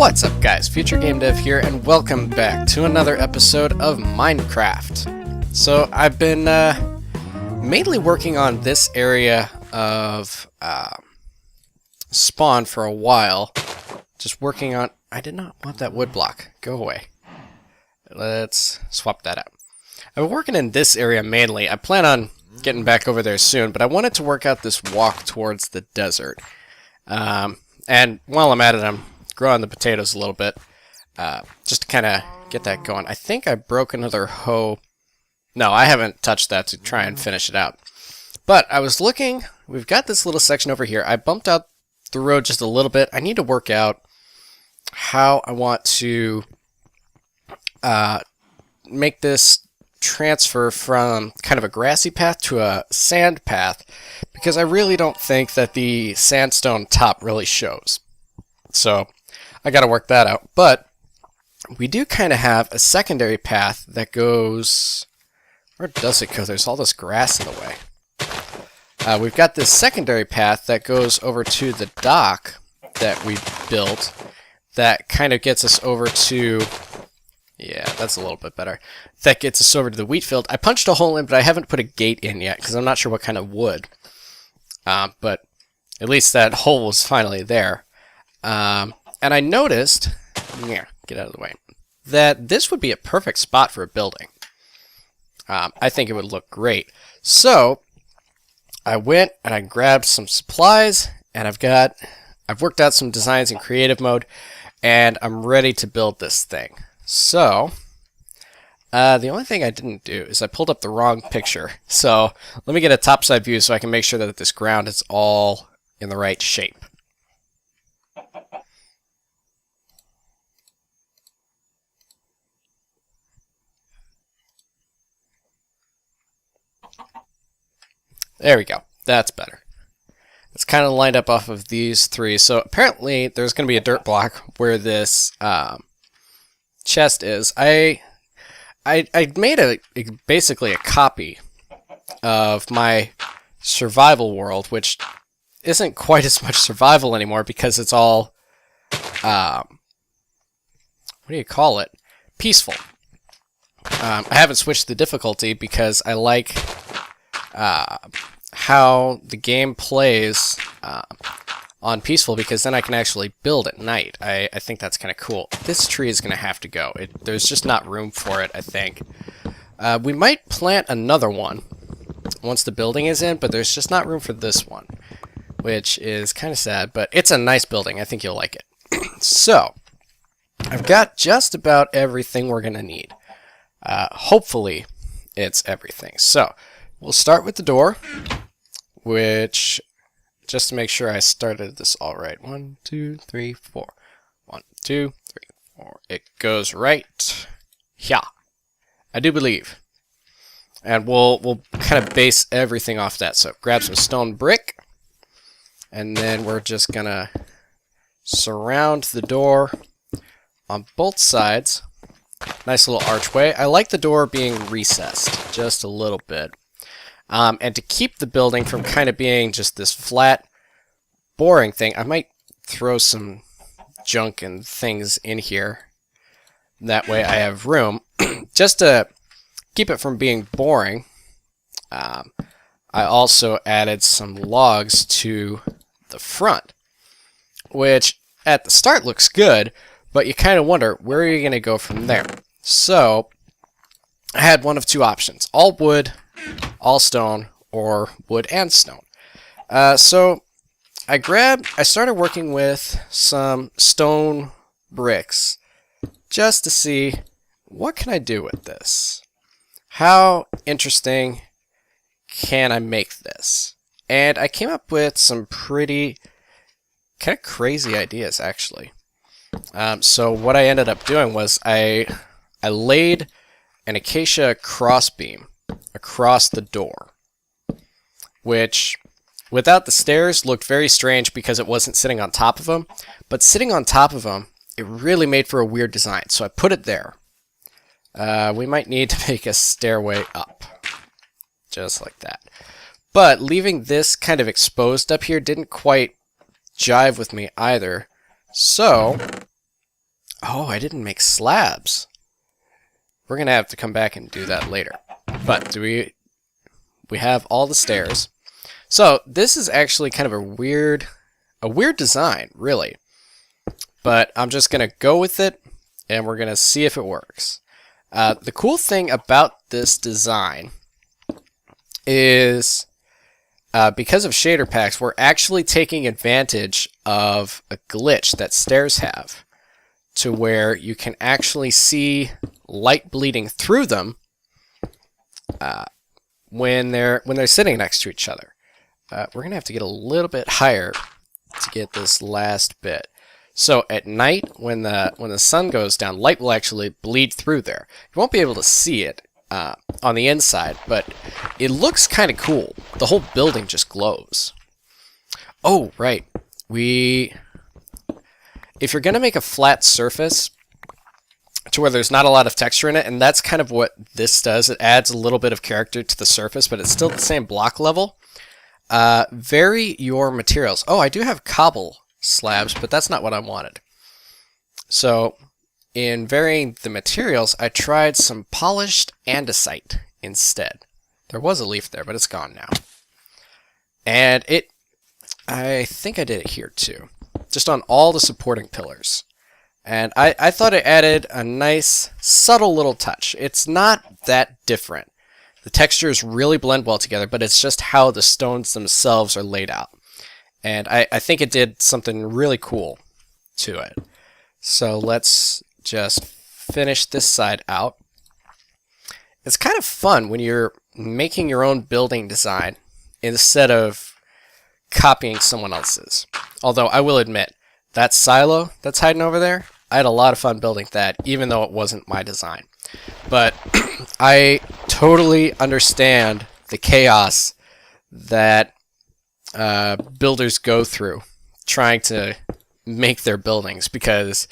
What's up guys, FutureGameDev here, and welcome back to another episode of Minecraft. So I've been mainly working on this area of spawn for a while. Just working on... I did not want that wood block. Go away. Let's swap that out. I've been working in this area mainly. I plan on getting back over there soon, but I wanted to work out this walk towards the desert. And while I'm at it, I'm growing the potatoes a little bit, just to kind of get that going. I think I broke another hoe. No, I haven't touched that to try and finish it out. But I was looking, we've got this little section over here. I bumped out the road just a little bit. I need to work out how I want to make this transfer from kind of a grassy path to a sand path, because I really don't think that the sandstone top really shows. So I got to work that out. But we do kind of have a secondary path that goes... Where does it go? There's all this grass in the way. We've got this secondary path that goes over to the dock that we built that kind of gets us over to... Yeah, that's a little bit better. That gets us over to the wheat field. I punched a hole in, but I haven't put a gate in yet because I'm not sure what kind of wood. But at least that hole was finally there. And I noticed, yeah, get out of the way, that this would be a perfect spot for a building. I think it would look great. So I went and I grabbed some supplies, and I've worked out some designs in creative mode, and I'm ready to build this thing. So the only thing I didn't do is I pulled up the wrong picture. So let me get a topside view so I can make sure that this ground is all in the right shape. There we go. That's better. It's kind of lined up off of these three. So apparently there's going to be a dirt block where this chest is. I made basically a copy of my survival world, which isn't quite as much survival anymore because it's all what do you call it? Peaceful. I haven't switched the difficulty because I like how the game plays on peaceful, because then I can actually build at night. I think that's kind of cool. This tree is going to have to go. There's just not room for it, I think. We might plant another one once the building is in, but there's just not room for this one, which is kind of sad, but it's a nice building. I think you'll like it. So, I've got just about everything we're going to need. Hopefully, it's everything. So, we'll start with the door, which, just to make sure I started this all right. 1, 2, 3, 4. 1, 2, 3, 4. It goes right. Yeah. I do believe. And we'll kind of base everything off that. So grab some stone brick, and then we're just gonna surround the door on both sides. Nice little archway. I like the door being recessed just a little bit. And to keep the building from kind of being just this flat, boring thing, I might throw some junk and things in here. That way I have room. Just to keep it from being boring, I also added some logs to the front, which at the start looks good, but you kind of wonder, where are you going to go from there? So I had one of two options: all wood, all stone, or wood and stone. So I started working with some stone bricks just to see, what can I do with this? How interesting can I make this? And I came up with some pretty kind of crazy ideas, actually. So what I ended up doing was I laid an acacia crossbeam across the door, which without the stairs looked very strange because it wasn't sitting on top of them, but sitting on top of them, it really made for a weird design, so I put it there. We might need to make a stairway up, just like that. But leaving this kind of exposed up here didn't quite jive with me either, so Oh, I didn't make slabs. We're going to have to come back and do that later. But we have all the stairs. So this is actually kind of a weird design, really. But I'm just going to go with it, and we're going to see if it works. The cool thing about this design is because of shader packs, we're actually taking advantage of a glitch that stairs have, to where you can actually see light bleeding through them when they're sitting next to each other. We're gonna have to get a little bit higher to get this last bit. So at night, when the sun goes down, light will actually bleed through there. You won't be able to see it on the inside, but it looks kind of cool. The whole building just glows. Oh, right. If you're going to make a flat surface to where there's not a lot of texture in it, and that's kind of what this does, it adds a little bit of character to the surface, but it's still the same block level. Vary your materials. Oh, I do have cobble slabs, but that's not what I wanted. So in varying the materials, I tried some polished andesite instead. There was a leaf there, but it's gone now. And I think I did it here too, just on all the supporting pillars. And I thought it added a nice, subtle little touch. It's not that different. The textures really blend well together, but it's just how the stones themselves are laid out. And I think it did something really cool to it. So let's just finish this side out. It's kind of fun when you're making your own building design instead of copying someone else's. Although I will admit, that silo that's hiding over there, I had a lot of fun building that, even though it wasn't my design. But I totally understand the chaos that builders go through trying to make their buildings, because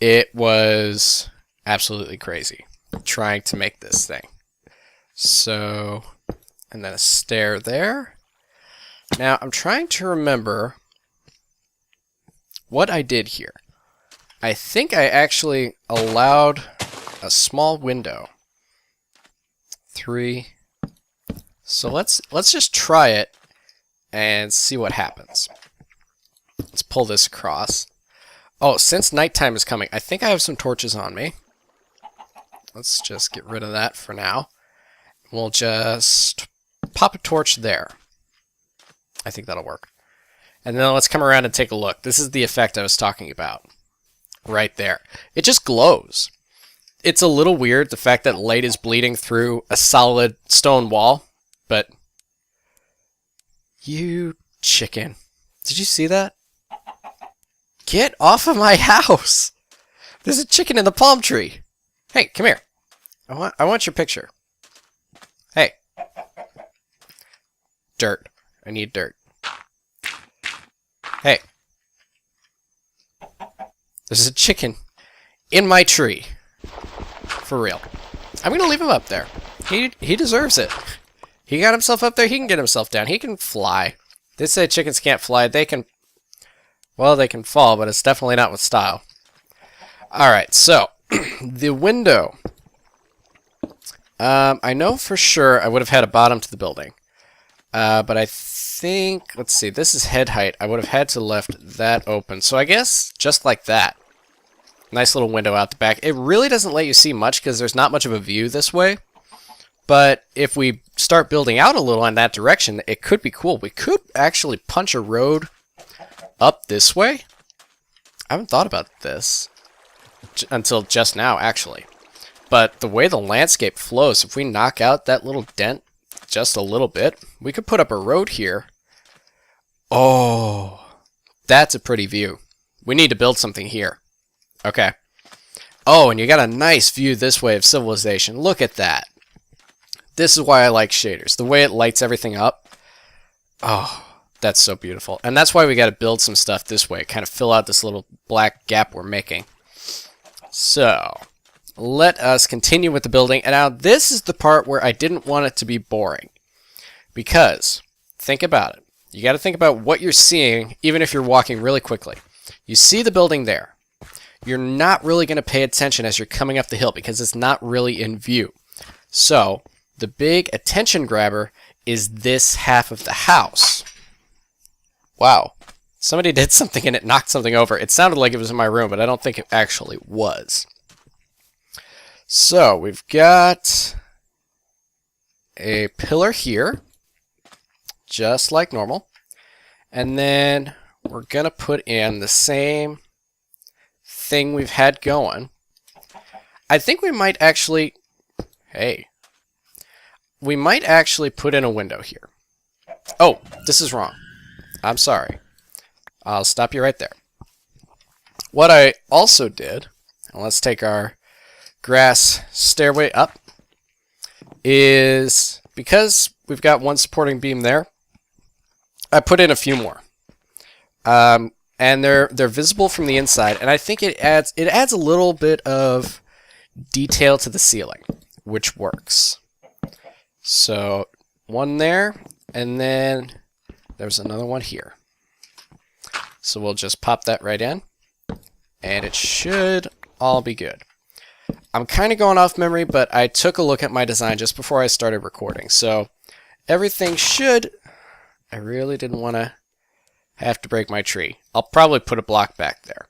it was absolutely crazy trying to make this thing. So, and then a stair there. Now I'm trying to remember what I did here. I think I actually allowed a small window. 3. So let's just try it and see what happens. Let's pull this across. Oh, since nighttime is coming, I think I have some torches on me. Let's just get rid of that for now. We'll just pop a torch there. I think that'll work. And then let's come around and take a look. This is the effect I was talking about. Right there. It just glows. It's a little weird, the fact that light is bleeding through a solid stone wall, but... You chicken. Did you see that? Get off of my house! There's a chicken in the palm tree. Hey, come here. I want your picture. Hey. Dirt. I need dirt. Hey. There's a chicken in my tree. For real. I'm gonna leave him up there. He deserves it. He got himself up there, he can get himself down. He can fly. They say chickens can't fly. They can... Well, they can fall, but it's definitely not with style. Alright, so... the window. I know for sure I would have had a bottom to the building. But I think... Let's see, this is head height. I would have had to left that open. So I guess just like that. Nice little window out the back. It really doesn't let you see much because there's not much of a view this way. But if we start building out a little in that direction, it could be cool. We could actually punch a road up this way. I haven't thought about this until just now, actually. But the way the landscape flows, if we knock out that little dent just a little bit, we could put up a road here. Oh, that's a pretty view. We need to build something here. Okay. Oh, and you got a nice view this way of civilization. Look at that. This is why I like shaders. The way it lights everything up. Oh, that's so beautiful. And that's why we got to build some stuff this way. Kind of fill out this little black gap we're making. So, let us continue with the building. And now this is the part where I didn't want it to be boring. Because, think about it. You got to think about what you're seeing, even if you're walking really quickly. You see the building there. you're not really going to pay attention as you're coming up the hill because it's not really in view. So the big attention grabber is this half of the house. Wow. Somebody did something and it knocked something over. It sounded like it was in my room, but I don't think it actually was. So we've got a pillar here, just like normal. And then we're going to put in the same thing we've had going. I think we might actually... Hey. We might actually put in a window here. Oh, this is wrong. I'm sorry. I'll stop you right there. What I also did, and let's take our grass stairway up, is because we've got one supporting beam there, I put in a few more. And they're visible from the inside, and I think it adds a little bit of detail to the ceiling, which works. So one there, and then there's another one here. So we'll just pop that right in, and it should all be good. I'm kind of going off memory, but I took a look at my design just before I started recording, so everything should... I really didn't want to have to break my tree. I'll probably put a block back there,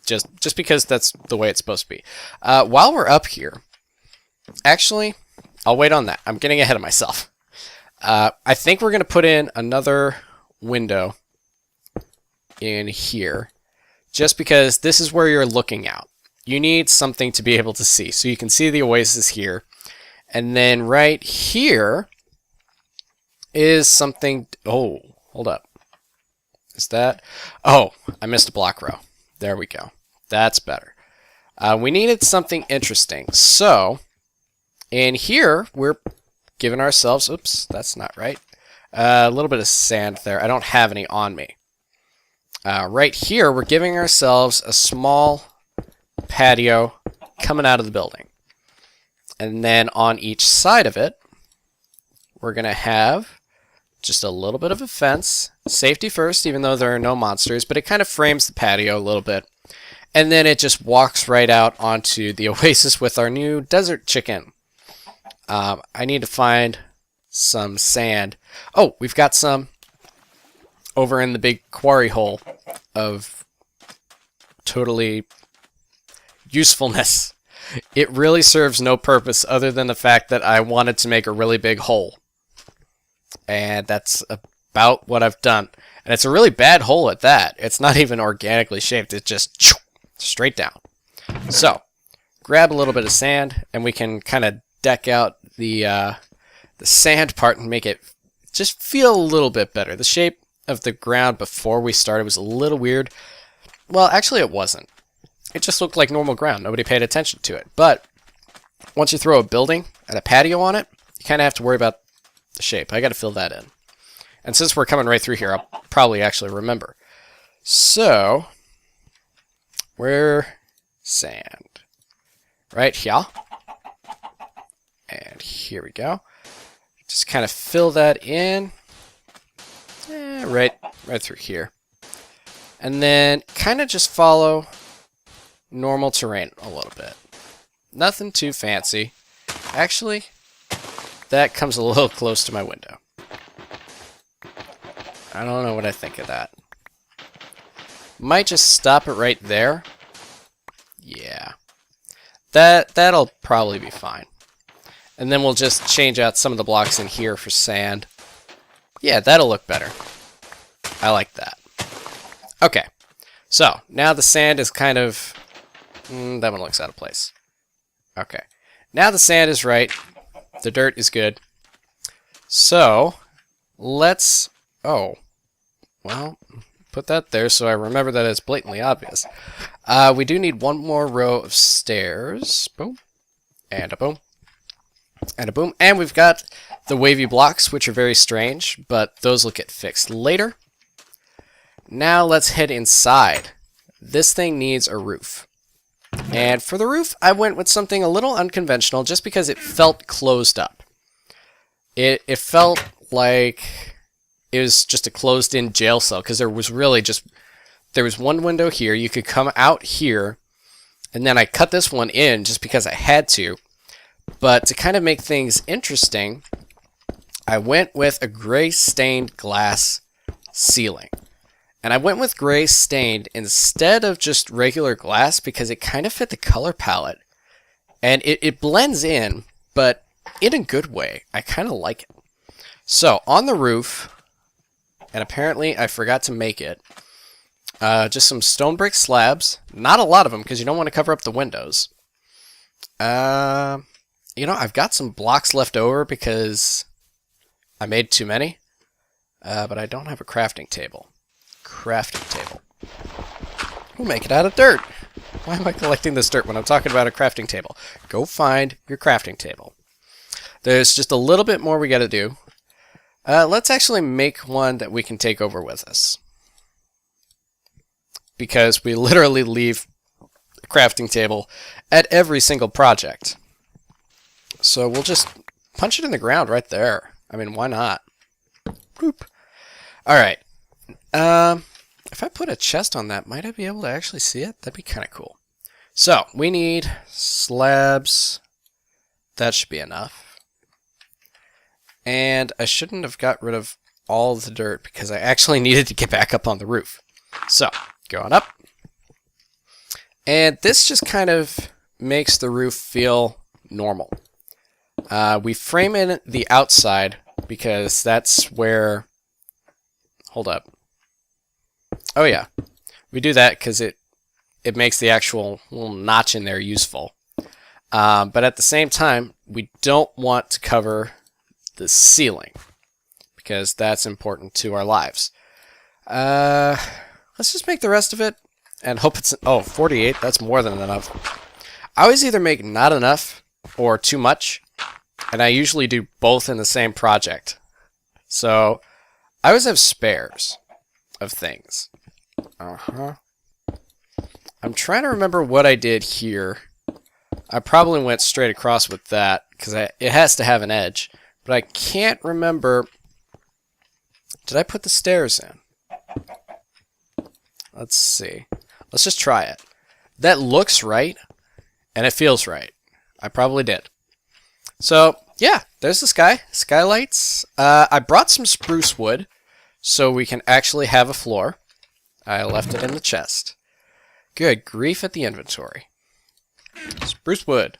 just because that's the way it's supposed to be. While we're up here, actually, I'll wait on that. I'm getting ahead of myself. I think we're going to put in another window in here, just because this is where you're looking out. You need something to be able to see. So you can see the oasis here. And then right here is something... Oh, hold up. Is that... Oh, I missed a block row. There we go. That's better. We needed something interesting. So, in here, we're giving ourselves... Oops, that's not right. A little bit of sand there. I don't have any on me. Right here, we're giving ourselves a small patio coming out of the building. And then on each side of it, we're going to have just a little bit of a fence. Safety first, even though there are no monsters, but it kind of frames the patio a little bit. And then it just walks right out onto the oasis with our new desert chicken. I need to find some sand. Oh, we've got some over in the big quarry hole of totally usefulness. It really serves no purpose other than the fact that I wanted to make a really big hole. And that's about what I've done. And it's a really bad hole at that. It's not even organically shaped. It's just straight down. So, grab a little bit of sand, and we can kind of deck out the sand part and make it just feel a little bit better. The shape of the ground before we started was a little weird. Well, actually it wasn't. It just looked like normal ground. Nobody paid attention to it. But once you throw a building and a patio on it, you kind of have to worry about the shape. I got to fill that in. And since we're coming right through here, I'll probably actually remember. So, where sand? Right here. And here we go. Just kind of fill that in. Right through here. And then kind of just follow normal terrain a little bit. Nothing too fancy. Actually, that comes a little close to my window. I don't know what I think of that. Might just stop it right there. Yeah. That'll probably be fine. And then we'll just change out some of the blocks in here for sand. Yeah, that'll look better. I like that. Okay. So, now the sand is kind of... that one looks out of place. Okay. Now the sand is right. The dirt is good. So, let's... Oh. Well, put that there so I remember that it's blatantly obvious. We do need one more row of stairs. Boom. And a boom. And a boom. And we've got the wavy blocks, which are very strange, but those will get fixed later. Now let's head inside. This thing needs a roof. And for the roof, I went with something a little unconventional just because it felt closed up. It felt like it was just a closed-in jail cell because there was really just... There was one window here. You could come out here And then I cut this one in just because I had to. But to kind of make things interesting, I went with a gray stained glass ceiling. And I went with gray stained instead of just regular glass because it kind of fit the color palette. And it blends in, but in a good way. I kind of like it. So, on the roof, and apparently I forgot to make it, just some stone brick slabs. Not a lot of them because you don't want to cover up the windows. You know, I've got some blocks left over because I made too many. But I don't have a crafting table. We'll make it out of dirt. Why am I collecting this dirt when I'm talking about a crafting table? Go find your crafting table. There's just a little bit more we got to do. Let's actually make one that we can take over with us. Because we literally leave the crafting table at every single project. So we'll just punch it in the ground right there. I mean, why not? Boop. Alright. If I put a chest on that, might I be able to actually see it? That'd be kind of cool. So, we need slabs. That should be enough. And I shouldn't have got rid of all the dirt because I actually needed to get back up on the roof. So, going up. And this just kind of makes the roof feel normal. We frame in the outside because that's where... Hold up. Oh yeah. We do that because it makes the actual little notch in there useful. But at the same time, we don't want to cover the ceiling because that's important to our lives. Let's just make the rest of it and hope it's... Oh, 48, that's more than enough. I always either make not enough or too much, and I usually do both in the same project. So, I always have spares of things. I'm trying to remember what I did here. I probably went straight across with that because it has to have an edge. But I can't remember... Did I put the stairs in? Let's see. Let's just try it. That looks right, and it feels right. I probably did. So, yeah, there's the sky. Skylights. I brought some spruce wood so we can actually have a floor. I left it in the chest. Good grief at the inventory. Spruce wood.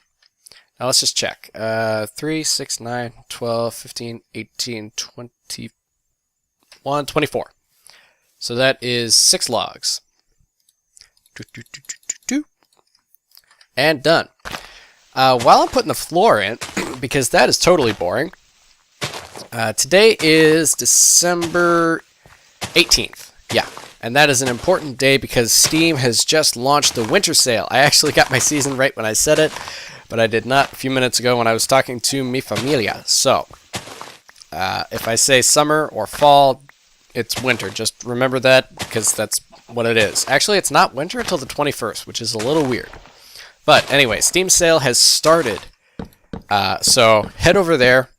Now let's just check. 3, 6, 9, 12, 15, 18, 21, 24. So that is 6 logs. And done. While I'm putting the floor in, because that is totally boring, today is December 18th. Yeah, and that is an important day because Steam has just launched the winter sale. I actually got my season right when I said it, but I did not a few minutes ago when I was talking to mi familia. So, if I say summer or fall, it's winter. Just remember that because that's what it is. Actually, it's not winter until the 21st, which is a little weird. But anyway, Steam sale has started. So head over there,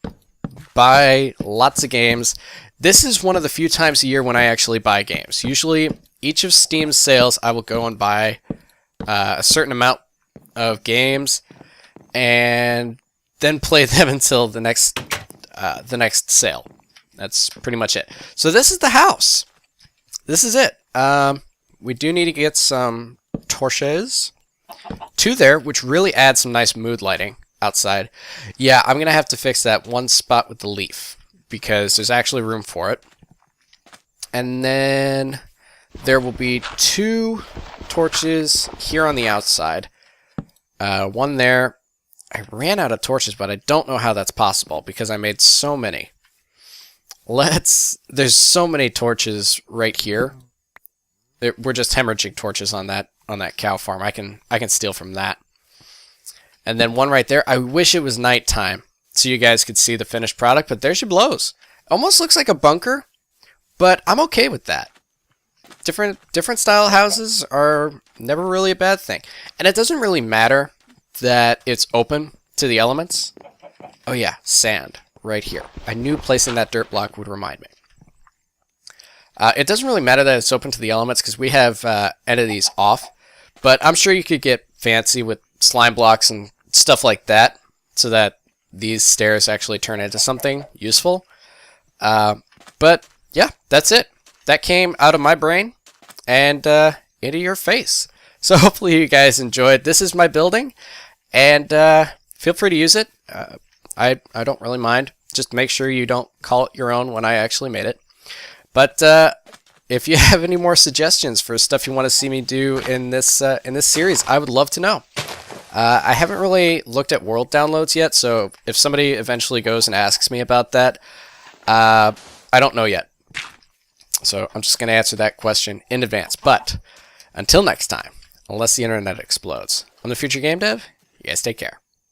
buy lots of games. This is one of the few times a year when I actually buy games. Usually, each of Steam's sales, I will go and buy a certain amount of games, and then play them until the next sale. That's pretty much it. So this is the house. This is it. We do need to get some torches. 2 there, which really adds some nice mood lighting outside. Yeah, I'm going to have to fix that one spot with the leaf because there's actually room for it. And then there will be 2 torches here on the outside. 1 there. I ran out of torches, but I don't know how that's possible because I made so many. There's so many torches right here. We're just hemorrhaging torches on that cow farm. I can steal from that. And then 1 right there. I wish it was nighttime so you guys could see the finished product, but there she blows. Almost looks like a bunker, but I'm okay with that. Different style houses are never really a bad thing. And it doesn't really matter that it's open to the elements. Oh yeah, sand right here. I knew placing that dirt block would remind me. It doesn't really matter that it's open to the elements because we have entities off, but I'm sure you could get fancy with slime blocks and stuff like that, so that these stairs actually turn into something useful. But yeah, that's it. That came out of my brain and into your face. So hopefully you guys enjoyed. This is my building, and feel free to use it. I don't really mind. Just make sure you don't call it your own when I actually made it. But if you have any more suggestions for stuff you want to see me do in this series, I would love to know. I haven't really looked at world downloads yet, so if somebody eventually goes and asks me about that, I don't know yet. So I'm just going to answer that question in advance. But until next time, unless the internet explodes, I'm the Future Game Dev. You guys take care.